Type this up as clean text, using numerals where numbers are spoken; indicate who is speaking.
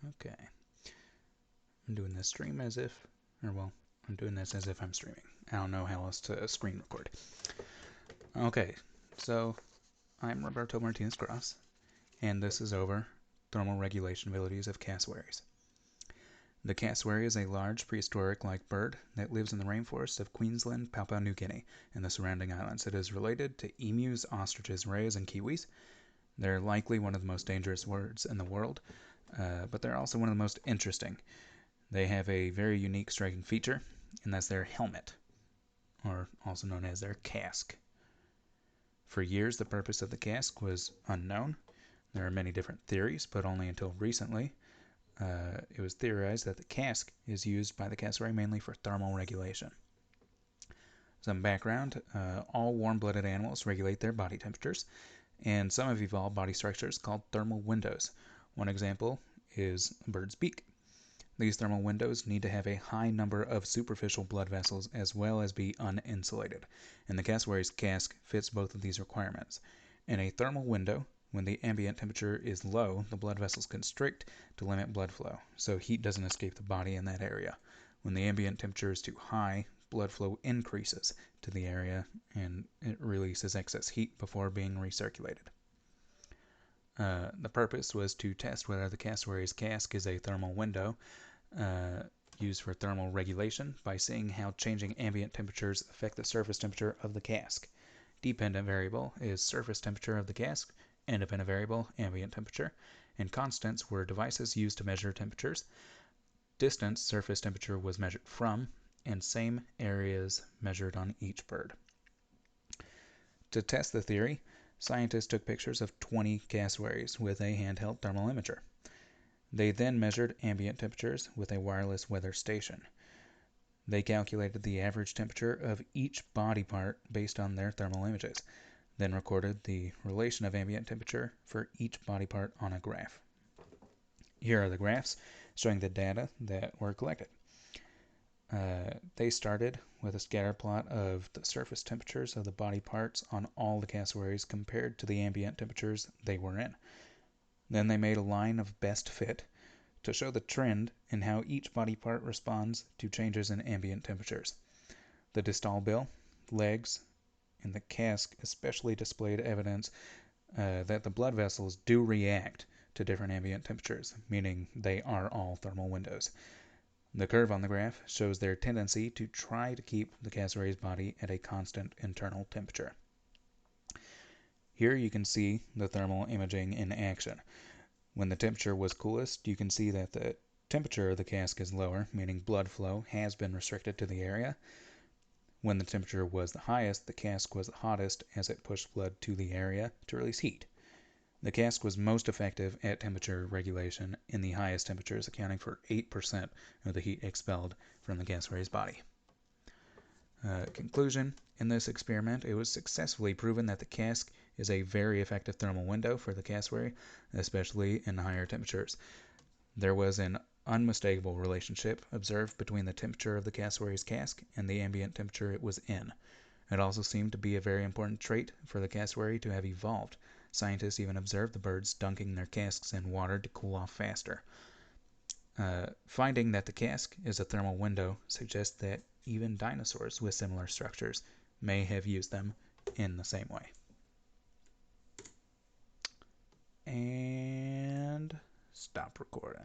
Speaker 1: Okay. I'm doing this stream as if, I'm doing this as if I'm streaming. I don't know how else to screen record. Okay, so I'm Roberto Martinez Cross, and this is over thermal regulation abilities of cassowaries. The cassowary is a large prehistoric-like bird that lives in the rainforests of Queensland, Papua New Guinea, and the surrounding islands. It is related to emus, ostriches, rays, and kiwis. They're likely one of the most dangerous birds in the world, but they're also one of the most interesting. They have a very unique striking feature, and that's their helmet, or also known as their casque. For years, the purpose of the casque was unknown. There are many different theories, but only until recently it was theorized that the casque is used by the cassowary mainly for thermal regulation. Some background, all warm-blooded animals regulate their body temperatures, and some have evolved body structures called thermal windows. One example is a bird's beak. These thermal windows need to have a high number of superficial blood vessels as well as be uninsulated, and the cassowary's casque fits both of these requirements. In a thermal window, when the ambient temperature is low, the blood vessels constrict to limit blood flow, so heat doesn't escape the body in that area. When the ambient temperature is too high, blood flow increases to the area and it releases excess heat before being recirculated. The purpose was to test whether the cassowary's casque is a thermal window used for thermal regulation by seeing how changing ambient temperatures affect the surface temperature of the casque. Dependent variable is surface temperature of the casque, independent variable ambient temperature, and constants were devices used to measure temperatures. Distance surface temperature was measured from, and same areas measured on each bird. To test the theory, scientists took pictures of 20 cassowaries with a handheld thermal imager. They then measured ambient temperatures with a wireless weather station. They calculated the average temperature of each body part based on their thermal images, then recorded the relation of ambient temperature for each body part on a graph. Here are the graphs showing the data that were collected. They started with a scatter plot of the surface temperatures of the body parts on all the cassowaries compared to the ambient temperatures they were in. Then they made a line of best fit to show the trend in how each body part responds to changes in ambient temperatures. The distal bill, legs, and the casque especially displayed evidence that the blood vessels do react to different ambient temperatures, meaning they are all thermal windows. The curve on the graph shows their tendency to try to keep the cassowary's body at a constant internal temperature. Here you can see the thermal imaging in action. When the temperature was coolest, you can see that the temperature of the casque is lower, meaning blood flow has been restricted to the area. When the temperature was the highest, the casque was the hottest as it pushed blood to the area to release heat. The casque was most effective at temperature regulation in the highest temperatures, accounting for 8% of the heat expelled from the cassowary's body. Conclusion: in this experiment, it was successfully proven that the casque is a very effective thermal window for the cassowary, especially in higher temperatures. There was an unmistakable relationship observed between the temperature of the cassowary's casque and the ambient temperature it was in. It also seemed to be a very important trait for the cassowary to have evolved. Scientists even observed the birds dunking their casques in water to cool off faster. Finding that the casque is a thermal window suggests that even dinosaurs with similar structures may have used them in the same way. And stop recording.